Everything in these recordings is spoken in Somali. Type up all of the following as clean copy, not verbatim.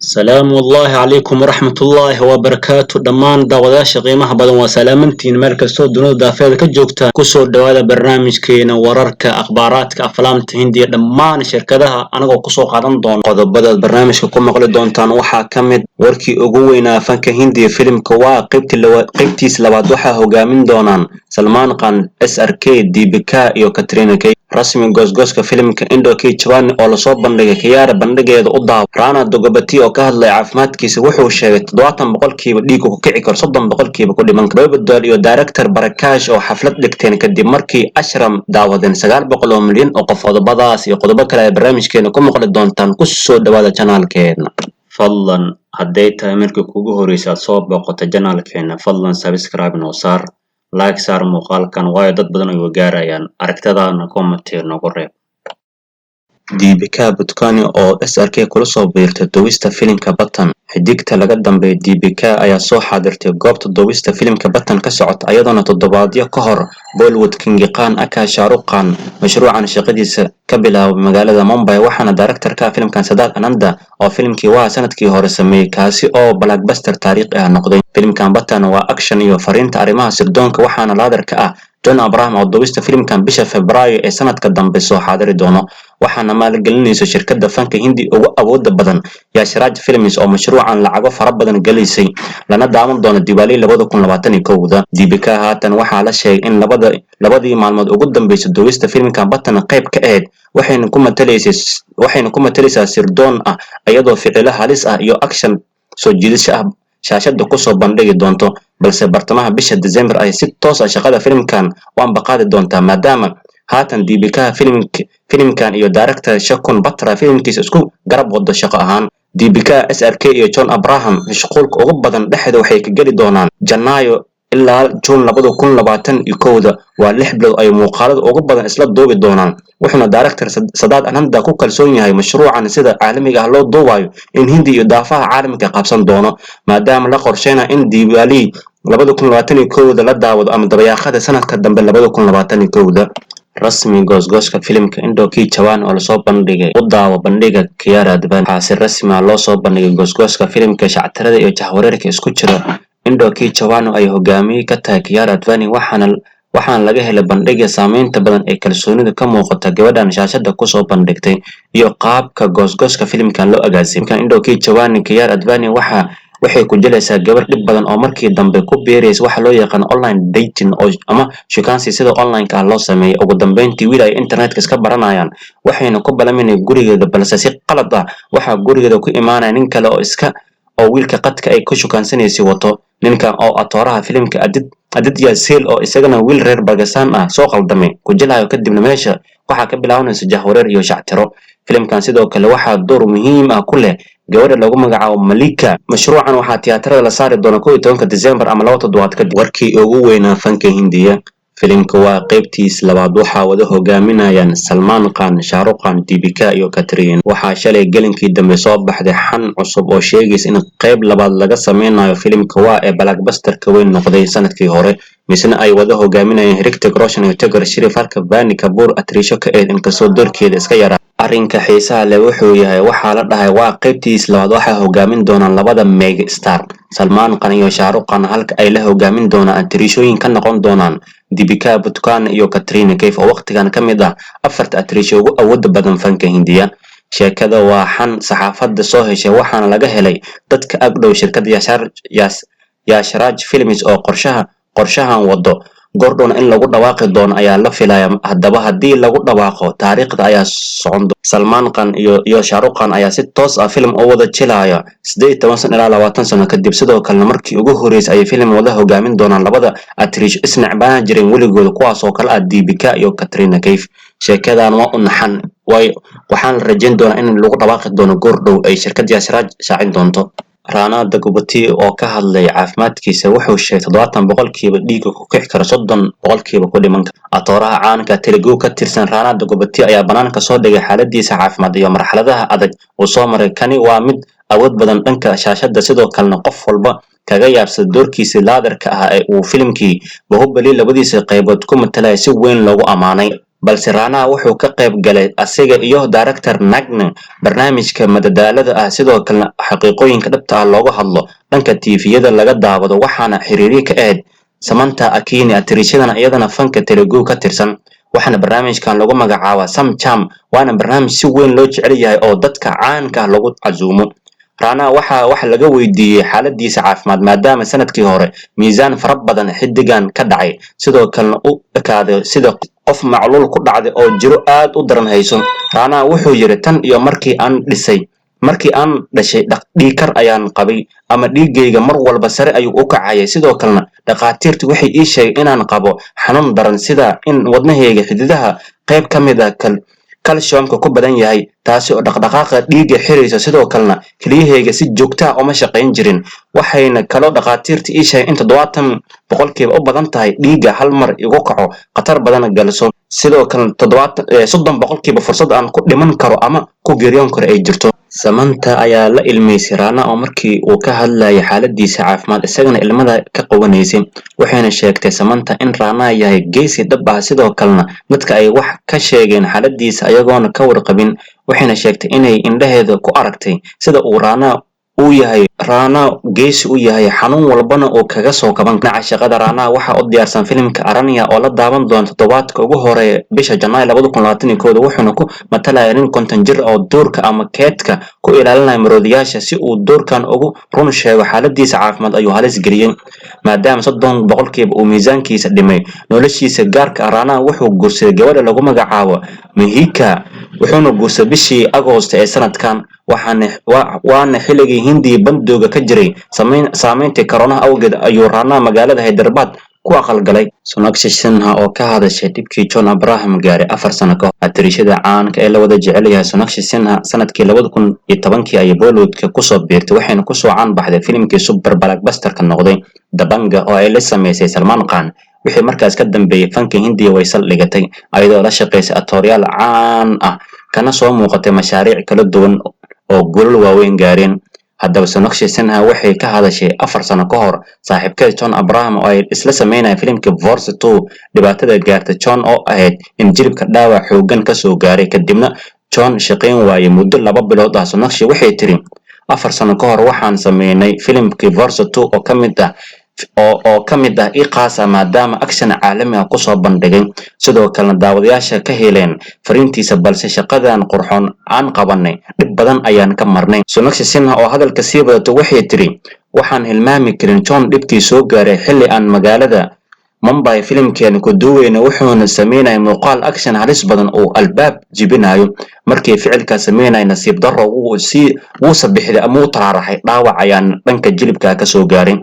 سلام الله عليكم ورحمة الله وبركاته دمان داوداشا قيمها بدن وسلامنتين مركز صوت دونو دافيد كجوكتا كسو دوادا برنامج كينا ورارك أخباراتك أفلامت هندية دمان شركتها أنا كسو قادم دون قدب بدأ البرنامج كم مقل دونتان وحا كمد وركي أقوينا فانك هندي فيلم كوا قيبتيس لبادوحا هقامين دونان سلمان قان SRK دي بكا إيو كاترينا كي rasmi goosgooska filimka Indoki Chwan oo la soo bandhigay khiyaar bandhigeeda u daaw Rana Dogobati oo ka hadlay caafimaadkiisa wuxuu sheegay 70% dhiig ku kici karo 30% ku dhiman karo badal iyo director Barakash oo xaflad dhigteen kadib markii Ashram daawadeen 900 milyan oo qof qodobadaas iyo qodobo kale barnaamijkeena ku maqli doontaan ku soo dhawaada channelkeena fadlan hadday tahay markii kugu horeysa soo booqato channelkeena fadlan subscribe noo saar like saar muuqaalkan waayo dad badan ay gaarayaan aragtadaana comment noogu reeb Deepika Padukone oo SRK kula soo biirtay dawista filimka Batan xidigta laga dambeeyay Deepika ayaa soo xaadirtay goobta dawista filimka Batan ka socota ayadoo toddobaadyo ka hor Bollywood King Khan aka Shah Rukh Khan mashruucan shaqadiisa ka bilaabay magaalada Mumbai waxaana director-ka filimkan Siddharth Ananda oo filimkii waa sanadkii hore sameeyay kaasi oo blockbuster taariikhi ah noqday filimkan Batan waa action iyo fariinta arrimaha sirdoonka waxaana laadarka ah John Abraham oo dawista filimkan bisha Febraayo ee sanadka dambe soo xaadiri doono waxaana maalgelinaysa shirkadda fanka Hindi ugu awoodda badan Yash Raj Films oo mashruucan lacago fara badan galisay lana daawan doono Diwali 2021 Deepika haatan waxaa la sheegay in labadii maalmood ugu dambeysay dawista filimkan Batan qayb ka ahayd waxayna ku matalaysaa sirdoon ah iyadoo ficilo halis ah iyo action soo jiidasho ah shaashada ku soo bandhigi doonto balse bartamaha bisha December ay si toos ah shaqada filimkan waan baqaadi doontaa maadaama haatan Deepika filimkan iyo director Shakun Batra filimkiisa isku garab wado shaqo ahaan Deepika SRK iyo John Abraham mashquulka ugu badan dhexda waxay ka gali doonaan Janaayo ilaa June 2021 waa 6 bilood ay muuqaalada ugu badan isla duubi doonaan wuxuuna director Siddharth Ananda ku kalsoon yahay mashruucan sida caalamiga ah loo duubayo in Hindi iyo daafaha caalamka qabsan doono maadaama la qorsheynayo in Diwali 2021 la daawado ama dabayaaqada sanadka dambe 2021 rasmi goosgooska filimka Indoki Chwan oo la soo bandhigay u daawo bandhiga Kiara Advani si rasmi ah loo soo bandhigay goosgooska filimka shactirada iyo jahwareerka isku jira Indoki Chwan ay hogaamiye ka tahay Kiara Advani waxaan laga helay bandhiga saameynta badan ee kalsoonida ka muuqata gabadhan shaashada ku soo bandhigtay iyo qaabka goosgooska filimkan loo agaasimay Indoki Chwan Kiara Advani waxay ku jilaysaa gabar dhib badan oo markii dambe ku beeraysa waxa loo yaqaan online dating oo ama shukaansi sida online ka loo sameeyay ugu dambeyntii wiil ay internetka iska baranayaan waxayna ku balaminay gurigeeda balse si qalad ah waxa gurigeeda ku imaanay nin kale oo wiilka qadka ay ku shukaansanaysi wato ninka oo atooraha filimka Adit Yasil oo isagana wiil reer Pakistan ah soo qaldamay ku jilayo kadibna meesha waxa ka bilaabanaysa jahwareer iyo shactiro filimkan sidoo kale waxa door muhiim ah ku leh gabadha lagu magacaabo Malika mashruucan waxa tiyaatarada la saari doona 12 December ama 2 toddobaad kadib warkii ugu weynaa fanka Hindiya filimka waa qaybtiis labaad waxa wada hogaaminayaan Salman Khan Shah Rukh Khan Deepika iyo Katrina waxa shalay galinkii dambe soo baxday xan cusub oo sheegaysa in qayb labaad laga sameeyo filimka waa ee blockbuster ka weyn noqday sanadkii hore misna ay wada hogaaminayaan Hrithik Roshan iyo Tiger Shroff halka Vaani Kapoor atrisho ka eed inkastoo doorkeeda iska yara arrinka xiisaha leh wuxuu yahay waxa la dhahay waa qaybtiis labaad waxa hogaamin doona labada mega star Salman Khan iyo Shah Rukh Khan halka ay la hogaamin doonaan atrishooyin ka noqon doonaan Deepika Padukone iyo Katrina Kaif oo waqtigan ka mid ah afarta atrisho ugu awoodda badan fanka Hindiya sheekada waa xan saxaafadda soo heshay waxaana laga helay dadka agdhow shirkadda Yash Raj Films oo qorshahan wado Gordon in lagu dhawaaqi doono ayaa la filayaa haddaba haddii lagu dhawaaqo taariikhda ayaa socon Salman Khan iyo Shah Rukh Khan ayaa si toos ah film u wada jilaya 18 sano ilaa 20 sano kadib sidoo kale markii ugu horeysay ay film wada hogaamin doonaan labada atrish isnacbaan jireen weligood kuwaas oo kala ah Deepika iyo Katrina Kaif sheekadan waa u naxan waxaan rajayn doonaa in lagu dhawaaqi doono Gordon ay shirkadda Yash Raj shaacin doonto Rana Dogobati oo ka hadlay caafimaadkiisa wuxuu sheegay 70% dhiigga ku kici kara 30% ku dhiman atooraha caanka Telugu ka tirsan Rana Dogobati ayaa banaanka soo dhigay xaaladiisa caafimaad iyo marxaladaha adag oo soo maray kani waa mid awood badan dhanka shaashada sidoo kalena qof walba kaga yaabsada doorkiisa laadarka ah ee uu filimkii Bahubali labadiisa qaybood ku matalay si weyn loogu amaanay balse Rana wuxuu ka qayb galay asiga iyo director Nagne barnaamijka madadaalada ah sidoo kale xaqiiqooyinka dhabta ah looga hadlo dhanka TV-yada laga daawado waxaana xiriiri ka ahayd Samantha Akinyi atirishadana iyadana fanka Telugu ka tirsan waxaana barnaamijkan lagu magacaabaa Sam Cham waana barnaamij si weyn loo jecel yahay oo dadka caanka ah lagu casuumo Rana waxa laga weydiiyay xaaladiisa caafimaad maadaama sanadkii hore miisaan fara badan xidigan ka dhacay sidoo kalena u ekaaday sida qof macluul ku dhacday oo jiro aad u daran hayso Rana wuxuu yiri tan iyo markii aan dhashay dhiikar ayaan qabay ama dhiigayga mar walba sare ayuu u kacayay sidoo kalena dhaqaatiirtu waxay ii sheegeen inaan qabo xanuun daran sida in wadnahayga xididaha qayb ka mid ah calciumka ku badan yahay taasi oo dhaqdhaqaaqa dhiigga xiraysa sidoo kalena keliyahayga si joogto ah uma shaqayn jirin waxayna kaloo dhaqaatiirta ii sheegeen in 70% u badan tahay dhiigga hal mar igu kaco khatar badan galso sidoo kale 30% fursad aan ku dhiman karo ama ku geeriyoon karo ay jirto Samantha ayaa la ilmeysay Rana oo markii uu ka hadlayay xaaladiisa caafimaad isagana ilmada ka qabanaysay waxayna sheegtay Samantha in Rana yahay geesi dhab ah sidoo kalena dadka ay wax ka sheegeen xaaladiisa ayagoona ka warqabin waxayna sheegtay inay indhaheeda ku aragtay sida uu Rana geesi u yahay xanuun walbana oo kaga soo kaban dhinaca shaqada Rana waxa uu diyaarsan filimka Aranya oo la daawan doono toddobaadka ugu horeeya bisha Janaayo 2021 wuxuuna ku matalaya nin konton jir oo doorka ama keedka ku ilaalinaya maroodiyaasha si uu doorkan ugu run sheego xaaladiisa caafimaad ayuu halis geliyay maadaama 30% uu miisaankiisa dhimay noloshiisa gaarka Rana wuxuu guursaday gabadha lagu magacaabo Mihika wuxuuna guursaday bishii Agoosto ee sanadkan waana xilligii Hindiya bandooga ka jiray saameynta corona awgeed ayuu Rana magaalada Hyderabad ku aqal galay Sonakshi Sinha oo ka hadashay dibkii John Abraham gaaray 4 sano ka hor atirishada caanka ee la wada jecel yahay Sonakshi Sinha sanadkii 2010 ay Bollywoodka ku soo biirtay waxayna ku soo caan baxday filimkii super blockbuster ka noqday Dabanga oo ay la sameysay Salman Khan wixii markaas ka dambeeyay fanka Hindiya way saldhigatay ayadoo la shaqeysay actoryaal caan ah kana soo muuqatay mashaariic kala duwan oo guul waaweyn gaareen haddaba Sonakshi Sinha waxay ka hadashay 4 sano ka hor saaxiibkeed John Abraham oo ay isla sameynayeen filimka Force 2 dhibaatada gaartay John oo ahayd in jiribka dhaawac xoogan ka soo gaaray kadibna John shaqeyn waayay muddo 2 bilood ah Sonakshi waxay tiri 4 sano ka hor waxaan sameynay filimkii Force 2 oo ka mid ah iqaasa maadaama action caalami ah ku soo bandhigay sidoo kale daawadayaasha ka heleen fariintiisa balse shaqadan qurxoon aan qabanay dhib badan ayaan ka marnay Sonakshi Sinha oo hadalka sii wadato waxay tiri waxaan hilmaami karin John dhibkii soo gaaray xilli aan magaalada Mumbai filimkeena ku duwayna wuxuuna sameynay muuqaal action halis badan oo albaab jibinayo markii ficilka sameynay nasiib darro uu sabixday ama uu taraaraxay dhaawac ayaan dhanka jilibka ka soo gaaray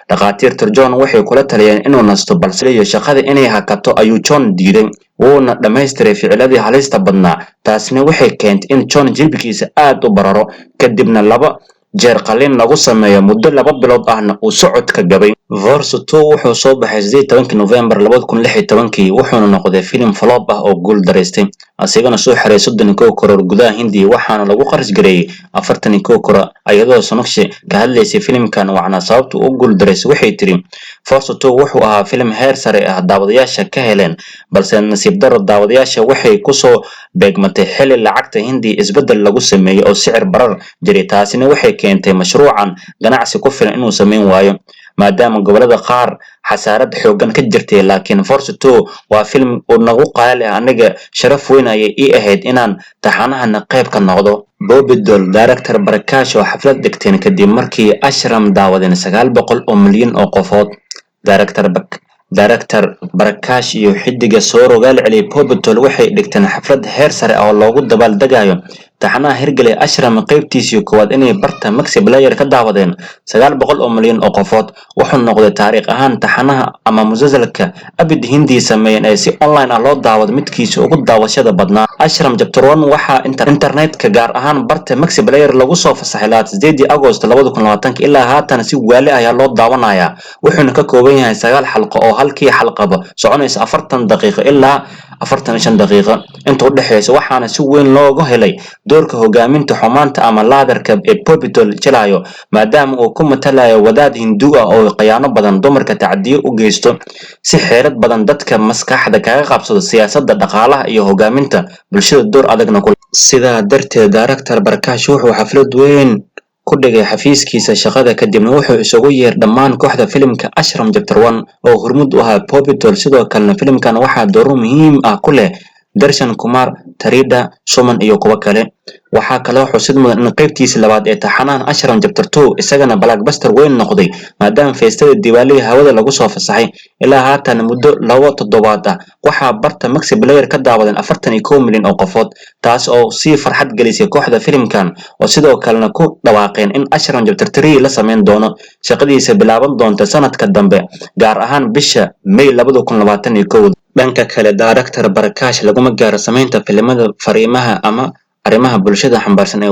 dhaqaatiirta John waxay kula taliyeen inuu nasto balse shaqada inay hakato ayuu John diiday wuuna dhameystiray ficiladii halista badnaa taasina waxay keentay in John jilibkiisa aad u bararo kadibna 2 jeer qalin lagu sameeyo muddo 2 bilood ahna uu socodka gabay Force 2 wuxuu soo baxay 18 November 2016 wuxuuna noqday filim flop ah oo guul dareystay asigana soo xiray 31 karoor gudaha Hindiya waxaana lagu qarash gareeyay 41 karoor ayadoo Sonakshi ka hadlaysay filimkan waxna sababta uu guul dareystay waxay tiri Force 2 wuxuu ahaa filim heer sare ah daawadayaasha ka heleen balse nasiib darro daawadayaasha waxay ku soo beegmatay xilli lacagta Hindiya isbedel lagu sameeyay oo sicir barar jiray taasina waxay keentay mashruucan ganacsi ku filan inuu sameyn waayo maadaama gobolada qaar xasaarad xoogan ka jirtay laakiin Force 2 waa film oo nagu qaali ah aniga sharaf weyn ayay ii ahayd inaan taxanahan qayb ka noqdo Bobby Deol director Prakash oo xaflad dhigteen kadib markii Ashram daawadeen 900 milyan oo qofood director Prakash iyo xidiga soo rogaal celiyay Bobby Deol waxay dhigteen xaflad heer sare oo loogu dabaaldagayo taxanaha hirgelay Ashram qaybtiisii koowaad inay barta Maxi Player ka daawadeen 900 milyan oo qofood wuxuu noqday taariikh ahaan taxanaha ama musalsalka abid Hindi sameeyeen ee si online ah loo daawado midkiisa ugu daawashada badnaa Ashram Chapter 1 waxa internetka gaar ahaan barta Maxi Player lagu soo fasaxay 8 Agosto 2020 ilaa haatan si waali ah loo daawanaya wuxuuna ka kooban yahay 9 xalqo oo halkii xalqaba soconaysa 40 daqiiqo ilaa 45 daqiiqo inta u dhaxaysa, waxaana si weyn looga helay doorka hogaaminta xumaanta ama laadarka ee Popital jilaayo, maadaama uu ku matalayo wadaad Hindu ah oo khiyaano badan dumarka tacdiyo u geysto si xeelad badan dadka maskaxda kaga qabsado siyaasadda, dhaqaalaha iyo hogaaminta bulshada door adagna ku leh. Sidaa darteed, Director Prakash wuxuu xaflad weyn ku dhigay xafiiskiisa shaqada kadibna wuxuu isugu yeeray dhammaan kooxda filimka Ashram Chapter 1 oo hormuud u ahaa Popital. Sidoo kalena filimkan waxaa door muhiim ah ku leh Darshan Kumar, Tarida, Suman iyo kuwa kale. waxaa kaloo xusid mudan in qaybtiisa labaad ee taxanahan Ashram Chapter 2 isagana blockbuster weyn noqday, maadaama feestada Diwaaliga hawada lagu soo fasaxay. ilaa haatan muddo 2 toddobaad ah waxaa barta Maxi Player ka daawadan 41 milyan oo qofood, taas oo sii farxad gelisay kooxda filimkan oo sidoo kalena ku dhawaaqeen in Ashram Chapter 3 la sameyn doono, shaqadiisa bilaaban doonta sanadka dambe, gaar ahaan bisha May 2021. dhanka kale, Director Prakash laguma gaaro sameynta filimada fariimaha ama arrimaha bulshada xambaarsan ee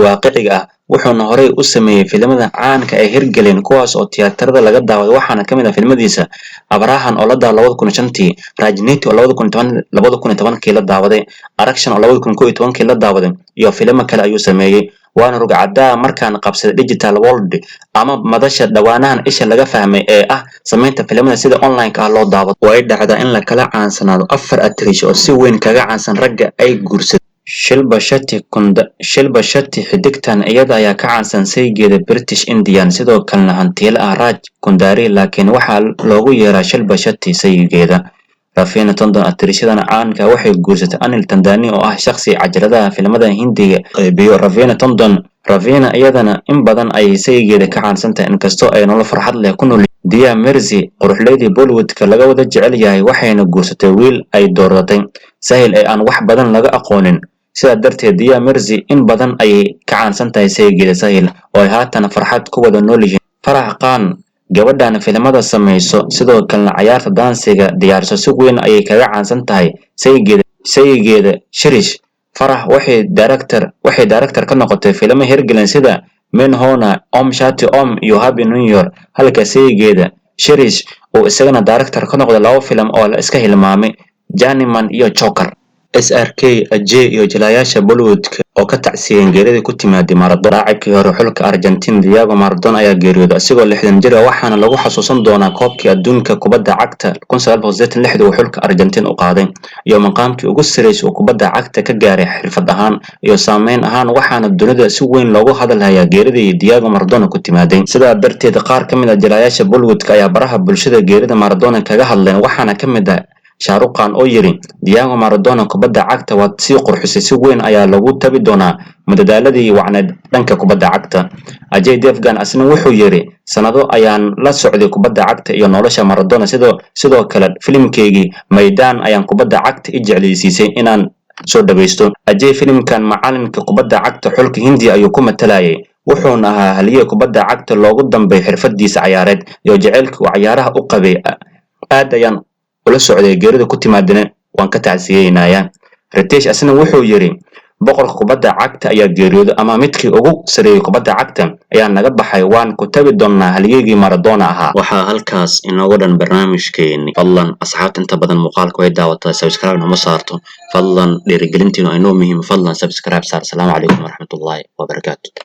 waaqiciga ah, wuxuuna horey u sameeyay filimada caanka ee hirgelin kuwaas oo tiyaatarada laga daawaday. waxaana kamid ah filmadiisa Abrahan oo la daawaday 2005, Rajneet oo 2010 la daawaday, Arakshan oo 2011 la daawaday, iyo filimo kale ayuu sameeyay. waana rugcadaa markaan qabsaday Digital World ama madasha dhawaanahan isha laga fahmay ee ah sameynta filimada sida online ah loo daawado. way dhacdaa in la kala caansanaado 4 actrice oo si weyn kaga caansan ragga ay guursadeen. Shilpa Shetty xidigtan iyada ayaa ka caansan saygeeda British Indian, sidoo kalena hantiile ah Raj Kundari, laakiin waxaa loogu yeeraa Shilpa Shetty saygeeda. Raveena Tandon actrisadan caanka waxay guursatay Anil Tandani oo ah shakhsi cajaladaha filimada Hindiga qaybiyo. Raveena iyadana in badan ayay saygeeda ka caansan tahay, inkastoo ay nolol farxad leh ku nool. Dia Mirzi, quruxleydii Bollywoodka laga wada jecel yahay, waxayna guursatay wiil ay dooratay Sahil ee aan wax badan laga aqoonin. sidaa darteed, Dia Mirzi in badan ayay ka caansan tahay saygeeda Sahil oo ay haatan farxad ku wada nool yihiin. Farah Khan, gabadhan filimada samayso sidoo kalena ciyaarta dansiga diyaarso, si weyn ayay kaga caansan tahay saygeeda Shirish. Farah waxay director ka noqotay filimo hirgelin sida Men Hona, Om Shanti Om iyo Happy New Year, halka saygeeda Shirish uu isagana director ka noqday 2 filim oo la iska hilmaamay, Journeyman iyo Joker. SRK, Ajay iyo jilayaasha Bollywoodka oo ka tacsiyeen geeridii ku timaaday Maradona. Laacibkii hore xulka Argentina Diego Maradona ayaa geeriyooday isagoo 60 jir ah, waxaana lagu xasuusan doonaa koobkii adduunka kubadda cagta 1986 uu xulka Argentina u qaaday, iyo maqaamkii ugu sarreysay uu kubadda cagta ka gaaray xirfad ahaan iyo saameyn ahaan, waxaana dunida si weyn loogu hadalhayaa geeridii Diego Maradona ku timaaday. sidaa darteed, qaar ka mid ah jilayaasha Bollywoodka ayaa baraha bulshada geerida Maradona kaga hadleen, waxaana ka mid ah Shah Rukh Khan oo yiri Diego Maradona kubadda cagta waad sii qurxisay, si weyn ayaa lagu tabi doonaa madadaaladii wacneed dhanka kubadda cagta. Ajay Devgan asna wuxuu yiri sanado ayaan la socday kubadda cagta iyo nolosha Maradona, sidoo kale filimkeygii Maydaan ayaan kubadda cagta i jeclaysiisay inaan soo dhageysto. Ajay filimkan macalinka kubadda cagta xulka Hindiya ayuu ku matalayay, wuxuuna ahaa haliyey kubadda cagta loogu dambay xirfadiisa ciyaareed iyo jaceylka uu ciyaaraha u qabay. aad ayaan ula socday geerida ku timaadina waan ka tacsiyeynayaa. Ritesh asna wuxuu yiri boqorka kubadda cagta ayaa geeriyooday, ama midkii ugu sareeyay kubadda cagta ayaa naga baxay, waan ku tabi doonaa halyeygii Maradona ahaa. waxaa halkaas inoogu dhan barnaamijkeeni. fadlan asxaabta inta badan muuqaalka way daawataa, subscribe noma saarto, fadlan dhiirigelintiina inoo muhiim, fadlan subscribe saar. Assalaamu calaykum waraxmatullaahi wabarakaatu.